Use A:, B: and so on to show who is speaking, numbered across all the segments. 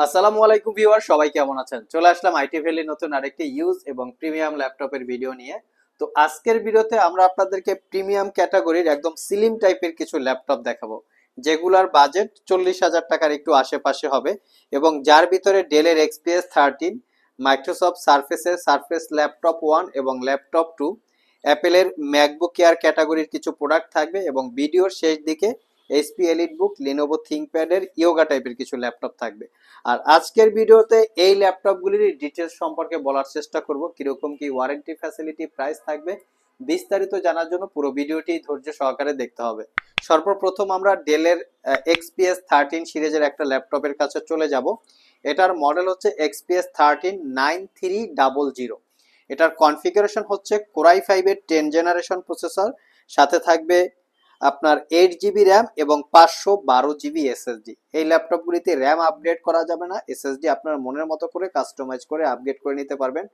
A: আসসালামু আলাইকুম ভিউয়ার, সবাই কেমন আছেন? চলে আসলাম আইটি ভ্যালি নতুন আরেকটি ইউজ এবং প্রিমিয়াম ল্যাপটপের ভিডিও নিয়ে। তো আজকের ভিডিওতে আমরা আপনাদেরকে প্রিমিয়াম ক্যাটাগরির একদম স্লিম টাইপের কিছু ল্যাপটপ দেখাবো, যেগুলোর বাজেট 40,000 টাকার একটু আশেপাশে হবে এবং যার ভিতরে ডেলের এক্সপিএস 13, মাইক্রোসফট সারফেসের সারফেস ল্যাপটপ 1 এবং ল্যাপটপ 2, অ্যাপেলের ম্যাকবুক এয়ার ক্যাটাগরির কিছু প্রোডাক্ট থাকবে এবং ভিডিওর শেষ দিকে এইচপি এলিটবুক, লিনোভো থিংকপ্যাডের ইয়োগা টাইপের কিছু ল্যাপটপ থাকবে। আর আজকের ভিডিওতে এই ল্যাপটপগুলির ডিটেলস সম্পর্কে বলার চেষ্টা করব, কিরকম কি ওয়ারেন্টি ফ্যাসিলিটি, প্রাইস থাকবে। বিস্তারিত জানার জন্য পুরো ভিডিওটি ধৈর্য সহকারে দেখতে হবে। সর্বপ্রথম আমরা ডেলের এক্সপিএস 13 সিরিজের একটা ল্যাপটপের কাছে চলে যাব। এটার মডেল হচ্ছে এক্সপিএস 13-9300। এটার কনফিগারেশন হচ্ছে কোরাই 5 এর 10 জেনারেশন প্রসেসর, সাথে থাকবে আপনার 8 জিবি র্যাম এবং 512 জিবি এসএসডি। এই ল্যাপটপগুলিতে র্যাম আপগ্রেড করা যাবে না, এসএসডি আপনার মনের মতো করে কাস্টমাইজ করে আপগ্রেড করে নিতে পারবেন।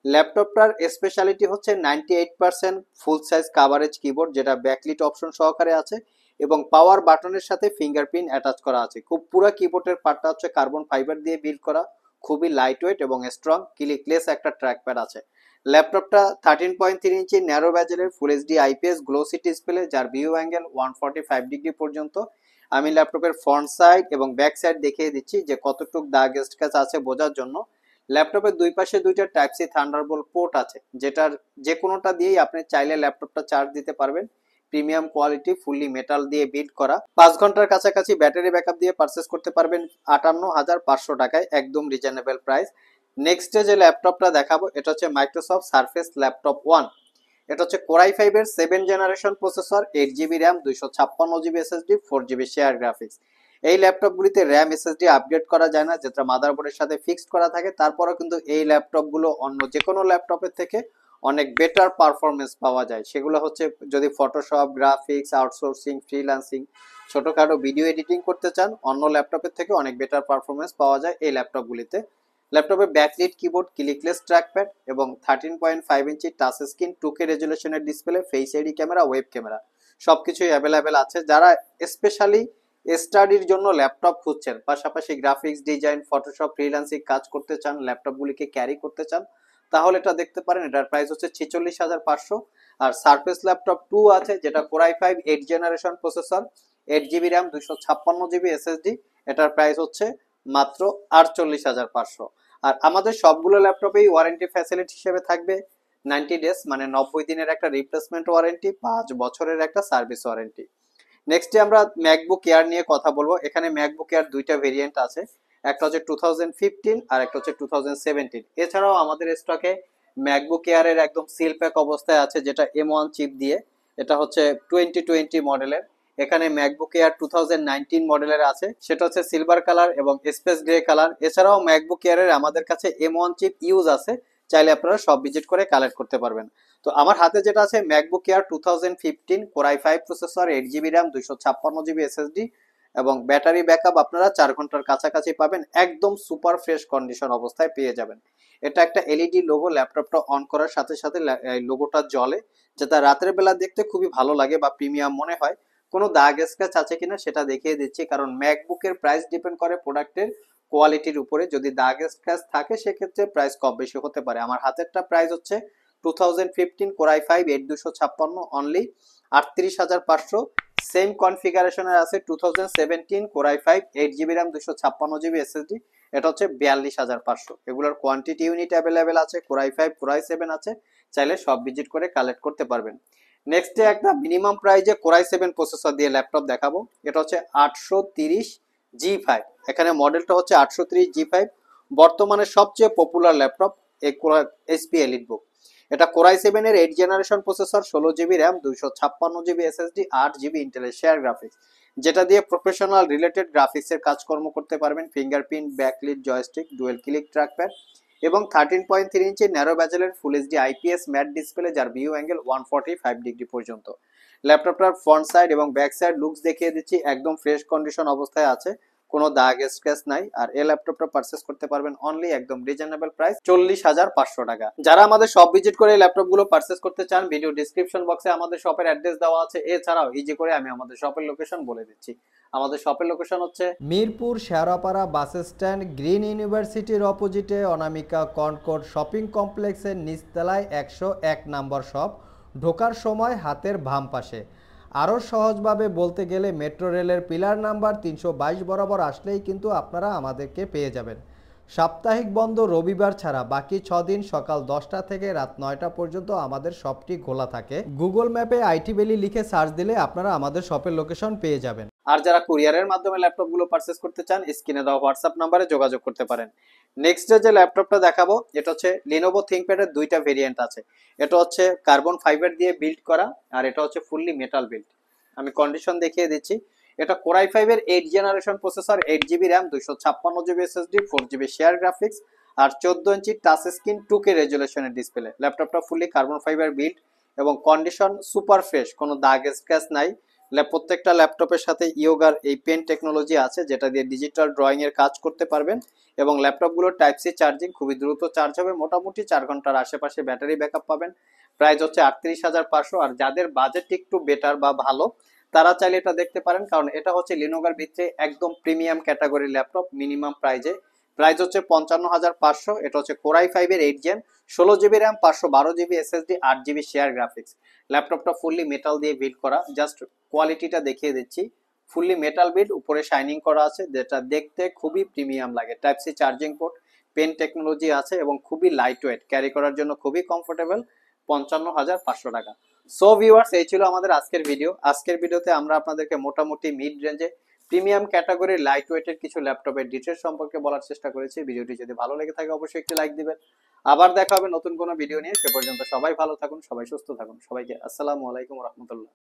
A: ল্যাপটপটার স্পেশালিটি হচ্ছে 98% ফুল সাইজ কাভারেজ কিবোর্ড, যেটা ব্যাকলিট অপশন সহকারে আছে এবং পাওয়ার বাটনের সাথে ফিঙ্গারপ্রিন্ট অ্যাটাচ করা আছে। খুব পুরো কিবোর্ডের পার্টটা হচ্ছে কার্বন ফাইবার দিয়ে বিল্ড করা, খুবই লাইট ওয়েট এবং স্ট্রং, ক্লিকলেস একটা ট্র্যাকপ্যাড আছে। ল্যাপটপটা 13.3 ইঞ্চি ন্যারো ব্যাজেলের full HD IPS glossy display, যার ভিউ অ্যাঙ্গেল 145 ডিগ্রি পর্যন্ত। আমি ল্যাপটপের ফ্রন্ট সাইড এবং ব্যাক সাইড দেখিয়ে দিচ্ছি যে কতটুক দাগ স্ক্র্যাচ আছে বোঝার জন্য। ল্যাপটপের দুই পাশে দুইটা টাইপ সি থান্ডারবোল্ট পোর্ট আছে, যেটার যে কোনোটা দিয়েই আপনি চাইলে ল্যাপটপটা চার্জ দিতে পারবেন। প্রিমিয়াম কোয়ালিটি ফুললি মেটাল দিয়ে বিল্ড করা, 5 ঘন্টার কাছাকাছি ব্যাটারি ব্যাকআপ দিয়ে পারচেস করতে পারবেন 58,500 টাকায়, একদম রিজনেবল প্রাইস। নেক্সট যে ল্যাপটপটা দেখাবো এটা হচ্ছে মাইক্রোসফট সারফেস ল্যাপটপ 1। এটা হচ্ছে কোরাই 5 এর 7 generation processor, 8 GB RAM, 256 GB SSD, 4 GB share graphics. এই ল্যাপটপগুলিতে র্যাম এসএসডি আপগ্রেড করা যায় না, যেটা মাদারবোর্ডের সাথে ফিক্সড করা থাকে। তারপরেও কিন্তু এই ল্যাপটপগুলো অন্য যে কোনো ল্যাপটপের থেকে অনেক বেটার পারফরমেন্স পাওয়া যায়। সেগুলো হচ্ছে যদি ফটোশপ, গ্রাফিক্স, আউটসোর্সিং, ফ্রিল্যান্সিং, ছোটখাটো ভিডিও এডিটিং করতে চান, অন্য ল্যাপটপের থেকে অনেক বেটার পারফরমেন্স পাওয়া যায় এই ল্যাপটপগুলিতে। ল্যাপটপে ব্যাকলিট কিবোর্ড, ক্লিকলেস ট্র্যাকপ্যাড এবং 13.5 ইঞ্চি টাচ স্ক্রিন, 2K রেজুলেশনের display, face ID camera, web camera সবকিছুই অ্যাভেলেবেল আছে। যারা স্পেশালি স্টাডির জন্য ল্যাপটপ খুঁজছেন, পাশাপাশি গ্রাফিক্স ডিজাইন, ফটোশপ, ফ্রিল্যান্সিং কাজ করতে চান, ল্যাপটপগুলিকে ক্যারি করতে চান, তাহলে এটা দেখতে পারেন। এটার প্রাইস হচ্ছে 46,500। আর সারফেস ল্যাপটপ 2 আছে, যেটা core i 5 8 generation processor, 8 GB RAM, 256 GB SSD. এটার প্রাইস হচ্ছে মাত্র 48,500। আর আমাদের সবগুলো ল্যাপটপেই ওয়ারেন্টি ফ্যাসিলিটি হিসেবে থাকবে 90 ডেজ, মানে 90 দিনের একটা রিপ্লেসমেন্ট ওয়ারেন্টি, 5 বছরের একটা সার্ভিস ওয়ারেন্টি। নেক্সটে আমরা ম্যাকবুক এয়ার নিয়ে কথা বলবো। এখানে ম্যাকবুক এয়ার দুইটা ভেরিয়েন্ট আছে, একটা হচ্ছে 2015 আর একটা হচ্ছে 2017। এছাড়াও আমাদের স্টকে ম্যাকবুক এয়ারের একদম সিল প্যাক অবস্থায় আছে, যেটা M1 চিপ দিয়ে। এটা হচ্ছে 2020 মডেলের। এখানে ম্যাকবুক এয়ার 2019 মডেলের আছে, সেটা হচ্ছে সিলভার কালার এবং স্পেস গ্রে কালার। এছাড়াও ম্যাকবুক এয়ারের আমাদের কাছে M1 চিপ ইউজ আছে, চাইলে আপনারা সব ভিজিট করে কালেক্ট করতে পারবেন। তো আমার হাতে যেটা আছে MacBook air 2015 core i 5 processor, 8 GB RAM, 256 GB SSD এবং ব্যাটারি ব্যাকআপ আপনারা 4 ঘন্টার কাছাকাছি পাবেন। একদম সুপার ফ্রেশ কন্ডিশন অবস্থায় পেয়ে যাবেন। এটা একটা এলইডি লোগো, ল্যাপটপটা অন করার সাথে সাথে লোগোটা জ্বলে, যেটা রাতের বেলা দেখতে খুবই ভালো লাগে বা প্রিমিয়াম মনে হয়। কোনো দাগ স্ক্র্যাচ আছে কিনা সেটা দেখিয়ে দিচ্ছি, কারণ ম্যাকবুকের প্রাইস ডিপেন্ড করে প্রোডাক্টের কোয়ালিটির উপরে। যদি দাগ স্ক্র্যাচ থাকে সেক্ষেত্রে প্রাইস কম বেশি হতে পারে। আমার হাতেরটা প্রাইস হচ্ছে 2015 কোরাই 5 8256, অনলি 38,500। সেম কনফিগারেশনের আছে 2017 core i 5 8 GB RAM, 256 GB SSD. এটা হচ্ছে 42,500। এগুলোর কোয়ান্টিটি ইউনিট অ্যাভেলেবেল আছে, কোরাই 5 কোরাই 7 আছে, চাইলে সব ভিজিট করে কালেক্ট করতে পারবেন। নেক্সটে একটা মিনিমাম প্রাইজে কোরাই 7 প্রসেসর দিয়ে ল্যাপটপ দেখাবো। এটা হচ্ছে 830G5। এখানে মডেলটা হচ্ছে 830G5, বর্তমানে সবচেয়ে পপুলার ল্যাপটপ এই এইচপি এলিটবুক। এটা কোরাই 7 এর 8 generation processor, 16 GB RAM, 256 GB SSD, 8 GB ইন্টেলের শেয়ার গ্রাফিক্স, যেটা দিয়ে প্রফেশনাল রিলেটেড গ্রাফিক্সের কাজকর্ম করতে পারবেন। Fingerprint, backlit, joystick, dual click trackpad এবং 13.3 ইঞ্চি ন্যারো ব্যাজেলের full HD IPS matte display, যার ভিউ অ্যাঙ্গেল 145 ডিগ্রি পর্যন্ত। ল্যাপটপটার ফ্রন্ট সাইড এবং ব্যাক সাইড লুকস দেখিয়ে দিচ্ছি, একদম ফ্রেশ কন্ডিশন অবস্থায় আছে। কোনো দাগ স্ক্র্যাচ নাই। আর এই ল্যাপটপটা পারচেস করতে পারবেন অনলি একদম রিজনেবল প্রাইস 40,500 টাকা। যারা আমাদের শপ ভিজিট করে এই ল্যাপটপগুলো পারচেস করতে চান, ভিডিও ডিসক্রিপশন বক্সে আমাদের শপের অ্যাড্রেস দেওয়া আছে। এছাড়াও ইজি করে আমি আমাদের শপের লোকেশন বলে দিচ্ছি। আমাদের শপের লোকেশন হচ্ছে
B: Mirpur Shewrapara bus stand, green ইউনিভার্সিটির অপোজিটে অনামিকা কনকর্ড শপিং কমপ্লেক্সের নিচতলায় 101 নম্বর শপ। ঢোকার সময় হাতের বাম পাশে। আরও সহজভাবে বলতে গেলে মেট্রো রেলের পিলার নাম্বার 322 বরাবর আসলেই কিন্তু আপনারা আমাদেরকে পেয়ে যাবেন। সাপ্তাহিক বন্ধ রবিবার ছাড়া বাকি 6 দিন সকাল 10টা থেকে রাত 9টা পর্যন্ত আমাদের শপটি খোলা থাকে। গুগল ম্যাপে আইটি ভ্যালি লিখে সার্চ দিলে আপনারা আমাদের শপের লোকেশন পেয়ে যাবেন।
A: আর যারা কুরিয়ারের মাধ্যমে ল্যাপটপগুলো পারচেস করতে চান, স্ক্রিনে দেওয়া হোয়াটসঅ্যাপ নাম্বারে যোগাযোগ করতে পারেন। নেক্সট যে ল্যাপটপটা দেখাবো এটা হচ্ছে Lenovo ThinkPad এর দুইটা ভেরিয়েন্ট আছে। এটা হচ্ছে কার্বন ফাইবার দিয়ে বিল্ড করা, আর এটা হচ্ছে ফুললি মেটাল বিল্ড। আমি কন্ডিশন দেখিয়ে দিচ্ছি। এটা Core i5 এর 8 generation processor, 8GB RAM, 256GB SSD, 4GB share graphics, আর 14 ইঞ্চি টাচ স্ক্রিন 2K রেজুলেশনের ডিসপ্লে। ল্যাপটপটা ফুললি কার্বন ফাইবার বিল্ড এবং কন্ডিশন সুপার ফ্রেশ, কোনো দাগ স্ক্র্যাচ নাই। প্রত্যেকটা ল্যাপটপের সাথে ইয়োগার এই পেন টেকনোলজি আছে, যেটা দিয়ে ডিজিটাল ড্রয়িং এর কাজ করতে পারবেন। এবং ল্যাপটপগুলোর টাইপ সি চার্জিং খুবই দ্রুত চার্জ হবে, মোটামুটি 4 ঘন্টার আশেপাশে ব্যাটারি ব্যাকআপ পাবেন। প্রাইস হচ্ছে 38,500। আর যাদের বাজেট একটু বেটার বা ভালো, তারা চাইলে এটা দেখতে পারেন, কারণ এটা হচ্ছে লিনোভার ভিতরে একদম প্রিমিয়াম ক্যাটাগরির ল্যাপটপ। মিনিমাম প্রাইস হচ্ছে 55,500। এটা হচ্ছে Core i5 এর 8 gen, 16GB RAM, 512GB SSD, 8GB share graphics. ল্যাপটপটা ফুললি মেটাল দিয়ে বিল্ড করা। জাস্ট কোয়ালিটিটা দেখিয়ে দিচ্ছি। ফুললি মেটাল বিল্ড, উপরে শাইনিং করা আছে, যেটা দেখতে খুবই প্রিমিয়াম লাগে। Type C charging port, pen technology আছে এবং খুবই লাইট ওয়েট, ক্যারি করার জন্য খুবই কমফোর্টেবল। 55,500 টাকা। সো ভিউয়ার্স, এই ছিল আমাদের আজকের ভিডিও। আজকের ভিডিওতে আমরা আপনাদেরকে মোটামুটি মিড রেঞ্জে প্রিমিয়াম ক্যাটাগরির লাইট ওয়েটের কিছু ল্যাপটপের ডিটেলস সম্পর্কে বলার চেষ্টা করেছি। ভিডিওটি যদি ভালো লেগে থাকে অবশ্যই একটি লাইক দিবেন। আবার দেখা হবে নতুন কোনো ভিডিও নিয়ে। সে পর্যন্ত সবাই ভালো থাকুন, সবাই সুস্থ থাকুন। সবাইকে আসসালামু আলাইকুম রহমতুল্লাহ।